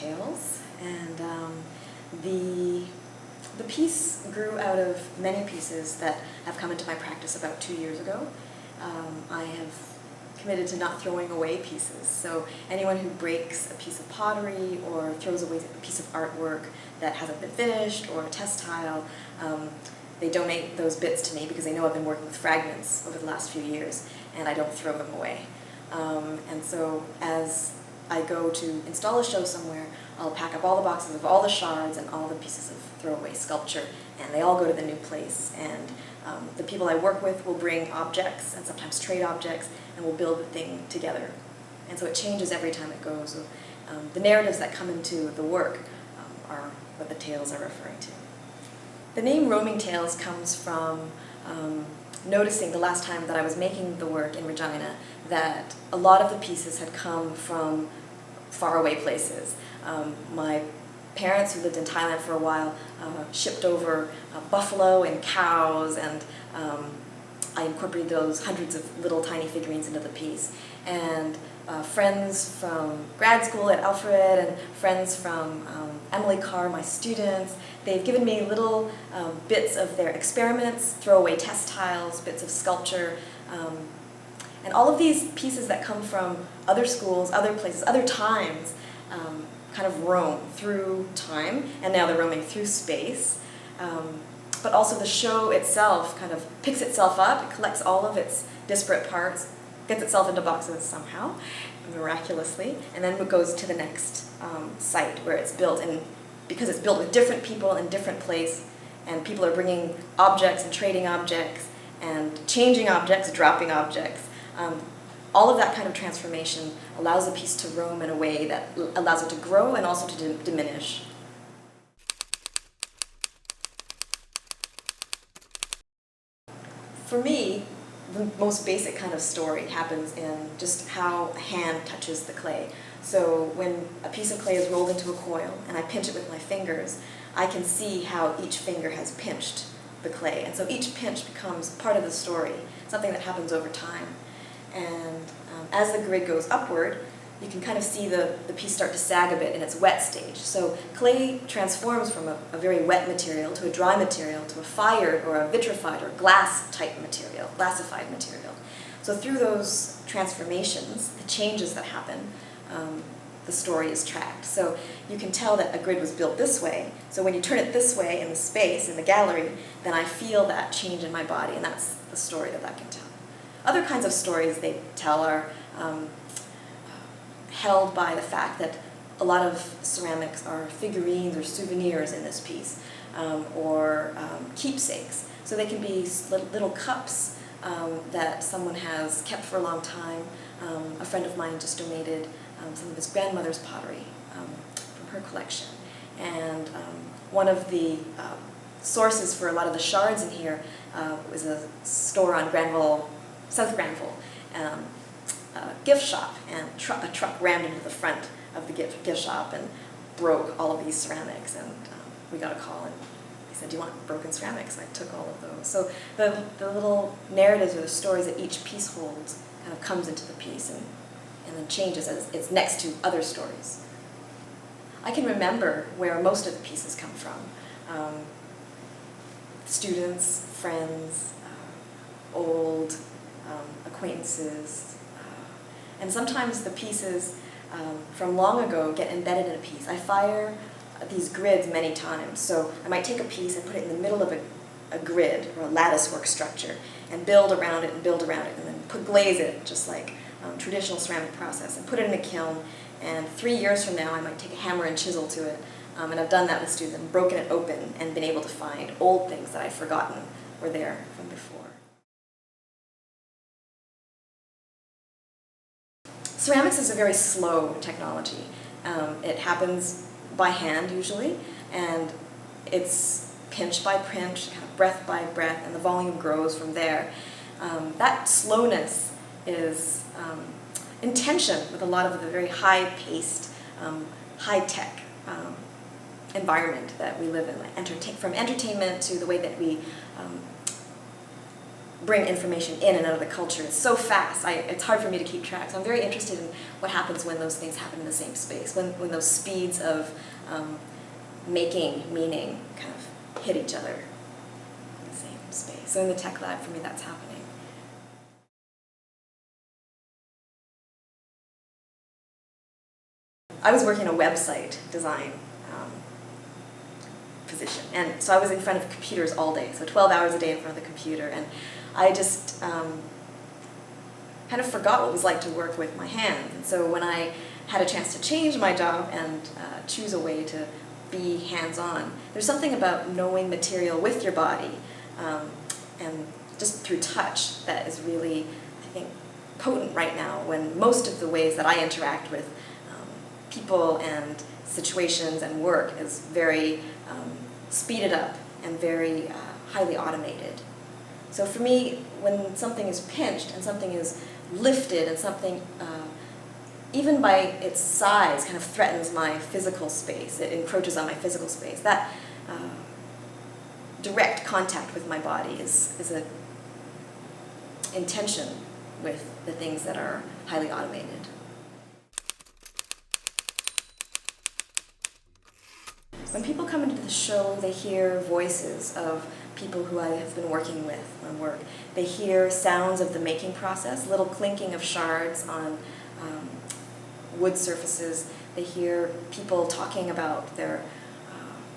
Tales, and the piece grew out of many pieces that have come into my practice about 2 years ago. I have committed to not throwing away pieces, so anyone who breaks a piece of pottery or throws away a piece of artwork that hasn't been finished or a test tile, they donate those bits to me because they know I've been working with fragments over the last few years and I don't throw them away. And so as I go to install a show somewhere, I'll pack up all the boxes of all the shards and all the pieces of throwaway sculpture, and they all go to the new place. And the people I work with will bring objects and sometimes trade objects, and we'll build the thing together. And so it changes every time it goes. So, the narratives that come into the work are what the tales are referring to. The name Roaming Tales comes from noticing the last time that I was making the work in Regina that a lot of the pieces had come from faraway places. My parents, who lived in Thailand for a while, shipped over buffalo and cows, and I incorporated those hundreds of little tiny figurines into the piece. And friends from grad school at Alfred and friends from Emily Carr, my students, they've given me little bits of their experiments, throwaway test tiles, bits of sculpture, and all of these pieces that come from other schools, other places, other times, kind of roam through time, and now they're roaming through space. But also the show itself kind of picks itself up, it collects all of its disparate parts, gets itself into boxes somehow, miraculously, and then it goes to the next site where it's built. And because it's built with different people in different place, and people are bringing objects and trading objects and changing objects, dropping objects, all of that kind of transformation allows a piece to roam in a way that allows it to grow and also to diminish. For me, the most basic kind of story happens in just how a hand touches the clay. So when a piece of clay is rolled into a coil and I pinch it with my fingers, I can see how each finger has pinched the clay. And so each pinch becomes part of the story, something that happens over time. And as the grid goes upward, you can kind of see the piece start to sag a bit in its wet stage. So clay transforms from a very wet material to a dry material to a fired or a vitrified or glass type material, glassified material. So through those transformations, the changes that happen, the story is tracked. So you can tell that a grid was built this way. So when you turn it this way in the space, in the gallery, then I feel that change in my body, and that's the story that I can tell. Other kinds of stories they tell are held by the fact that a lot of ceramics are figurines or souvenirs in this piece, or keepsakes. So they can be little cups that someone has kept for a long time. A friend of mine just donated some of his grandmother's pottery from her collection. And one of the sources for a lot of the shards in here was a store on Granville, South Granville, gift shop, and a truck rammed into the front of the gift shop and broke all of these ceramics, and we got a call and he said, "Do you want broken ceramics?" And I took all of those. So the little narratives or the stories that each piece holds kind of comes into the piece and then changes as it's next to other stories. I can remember where most of the pieces come from. Students, friends, old acquaintances, and sometimes the pieces from long ago get embedded in a piece. I fire these grids many times, so I might take a piece and put it in the middle of a grid or a lattice work structure and build around it and build around it, and then glaze it just like traditional ceramic process, and put it in a kiln. And 3 years from now I might take a hammer and chisel to it, and I've done that with students and broken it open and been able to find old things that I've forgotten were there from before. Ceramics is a very slow technology. It happens by hand usually, and it's pinch by pinch, kind of breath by breath, and the volume grows from there. That slowness is in tension with a lot of the very high-paced, high-tech environment that we live in, like from entertainment to the way that we bring information in and out of the culture. It's so fast, it's hard for me to keep track. So I'm very interested in what happens when those things happen in the same space, when those speeds of making meaning kind of hit each other in the same space. So in the tech lab, for me, that's happening. I was working a website design position, and so I was in front of computers all day, so 12 hours a day in front of the computer, and I just kind of forgot what it was like to work with my hands. And so when I had a chance to change my job and choose a way to be hands-on, there's something about knowing material with your body and just through touch that is really, I think, potent right now, when most of the ways that I interact with people and situations and work is very speeded up and very highly automated. So for me, when something is pinched and something is lifted and something, even by its size, kind of threatens my physical space, it encroaches on my physical space, that direct contact with my body is an intention with the things that are highly automated. When people come into the show, they hear voices of people who I have been working with on work. They hear sounds of the making process, little clinking of shards on wood surfaces. They hear people talking about their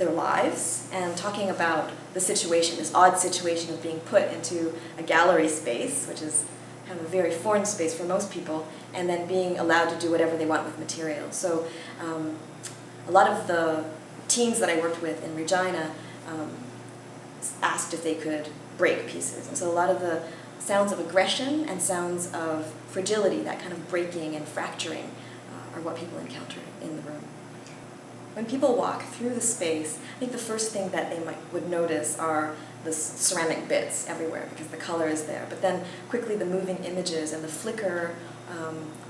lives and talking about the situation, this odd situation of being put into a gallery space, which is kind of a very foreign space for most people, and then being allowed to do whatever they want with material. So a lot of the teens that I worked with in Regina asked if they could break pieces. And so a lot of the sounds of aggression and sounds of fragility, that kind of breaking and fracturing, are what people encounter in the room. When people walk through the space, I think the first thing that they would notice are the ceramic bits everywhere, because the color is there. But then quickly the moving images and the flicker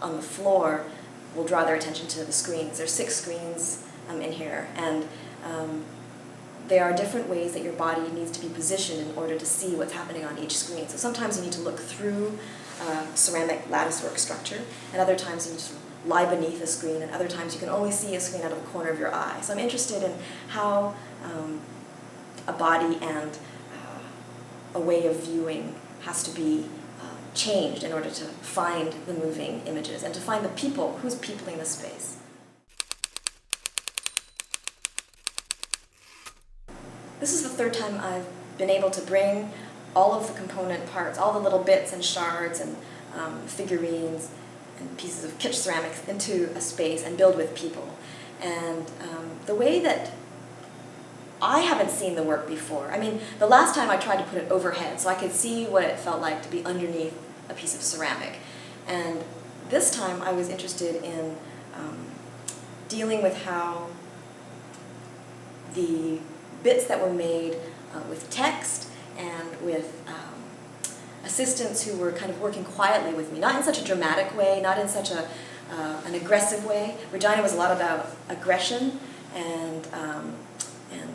on the floor will draw their attention to the screens. There's 6 screens in here, and there are different ways that your body needs to be positioned in order to see what's happening on each screen. So sometimes you need to look through ceramic latticework structure, and other times you need to lie beneath a screen, and other times you can only see a screen out of the corner of your eye. So I'm interested in how a body and a way of viewing has to be changed in order to find the moving images and to find the people, who's peopling the space. This is the 3rd time I've been able to bring all of the component parts, all the little bits and shards and figurines and pieces of kitsch ceramics into a space and build with people. And the way that I haven't seen the work before, I mean, the last time I tried to put it overhead so I could see what it felt like to be underneath a piece of ceramic. And this time I was interested in dealing with how the bits that were made with text and with assistants who were kind of working quietly with me, not in such a dramatic way, not in such an aggressive way. Regina was a lot about aggression and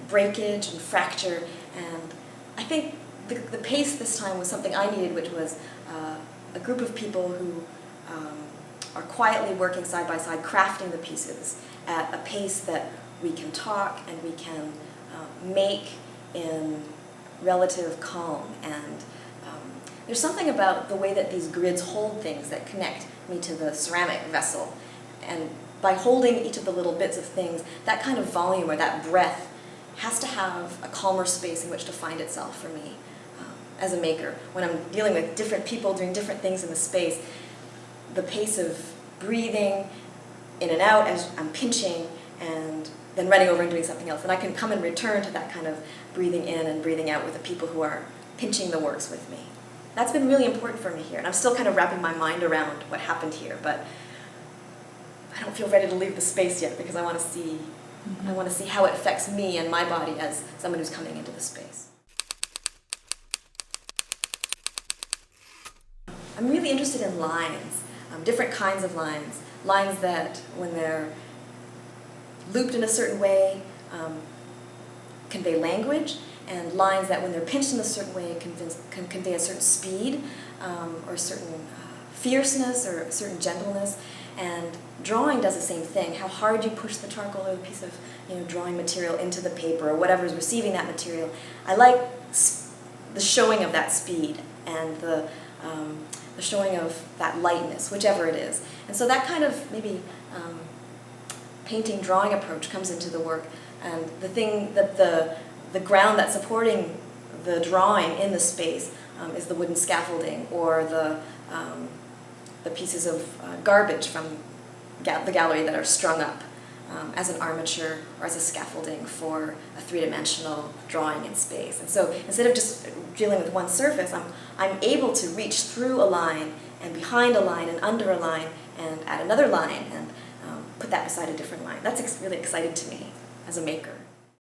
breakage and fracture, and I think the pace this time was something I needed, which was a group of people who are quietly working side by side, crafting the pieces at a pace that we can talk and we can make in relative calm. And there's something about the way that these grids hold things that connect me to the ceramic vessel. And by holding each of the little bits of things, that kind of volume or that breath has to have a calmer space in which to find itself for me as a maker. When I'm dealing with different people doing different things in the space, the pace of breathing in and out as I'm pinching and then running over and doing something else. And I can come and return to that kind of breathing in and breathing out with the people who are pinching the works with me. That's been really important for me here. And I'm still kind of wrapping my mind around what happened here, but I don't feel ready to leave the space yet because I want to see how it affects me and my body as someone who's coming into the space. I'm really interested in lines, different kinds of lines. Lines that, when they're looped in a certain way, convey language, and lines that when they're pinched in a certain way can convey a certain speed or a certain fierceness or a certain gentleness. And drawing does the same thing. How hard you push the charcoal or the piece of drawing material into the paper or whatever is receiving that material. I like the showing of that speed and the showing of that lightness, whichever it is. And so that kind of maybe painting, drawing approach comes into the work. And the thing that the ground that's supporting the drawing in the space is the wooden scaffolding or the pieces of garbage from the gallery that are strung up as an armature or as a scaffolding for a three-dimensional drawing in space. And so instead of just dealing with one surface, I'm able to reach through a line and behind a line and under a line and add another line and put that beside a different line. That's really exciting to me as a maker.